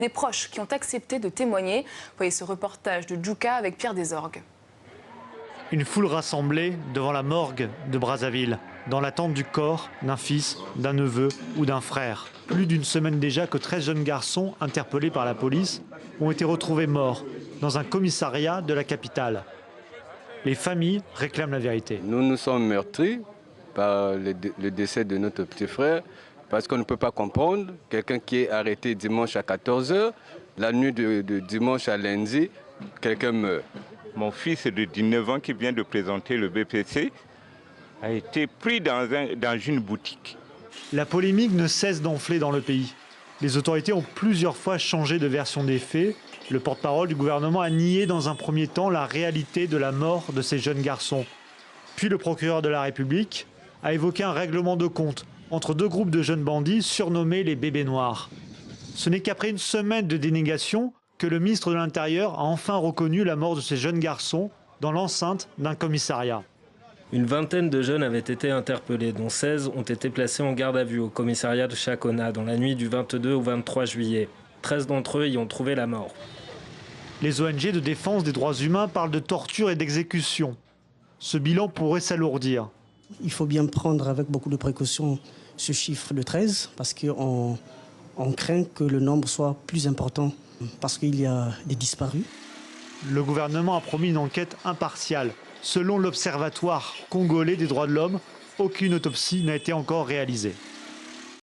Des proches qui ont accepté de témoigner. Voyez ce reportage de Djouka avec Pierre Desorgues. Une foule rassemblée devant la morgue de Brazzaville, dans l'attente du corps d'un fils, d'un neveu ou d'un frère. Plus d'une semaine déjà que 13 jeunes garçons interpellés par la police ont été retrouvés morts dans un commissariat de la capitale. Les familles réclament la vérité. Nous sommes meurtris par le décès de notre petit frère parce qu'on ne peut pas comprendre quelqu'un qui est arrêté dimanche à 14 h, la nuit de dimanche à lundi, quelqu'un meurt. Mon fils de 19 ans qui vient de présenter le BPC a été pris dans une boutique. La polémique ne cesse d'enfler dans le pays. Les autorités ont plusieurs fois changé de version des faits. Le porte-parole du gouvernement a nié dans un premier temps la réalité de la mort de ces jeunes garçons. Puis le procureur de la République a évoqué un règlement de compte entre deux groupes de jeunes bandits surnommés les bébés noirs. Ce n'est qu'après une semaine de dénégation que le ministre de l'Intérieur a enfin reconnu la mort de ces jeunes garçons dans l'enceinte d'un commissariat. Une vingtaine de jeunes avaient été interpellés, dont 16 ont été placés en garde à vue au commissariat de Chakona dans la nuit du 22 au 23 juillet. 13 d'entre eux y ont trouvé la mort. Les ONG de défense des droits humains parlent de torture et d'exécution. Ce bilan pourrait s'alourdir. Il faut bien prendre avec beaucoup de précautions ce chiffre de 13 parce qu'on craint que le nombre soit plus important parce qu'il y a des disparus. Le gouvernement a promis une enquête impartiale. Selon l'Observatoire congolais des droits de l'homme, aucune autopsie n'a été encore réalisée.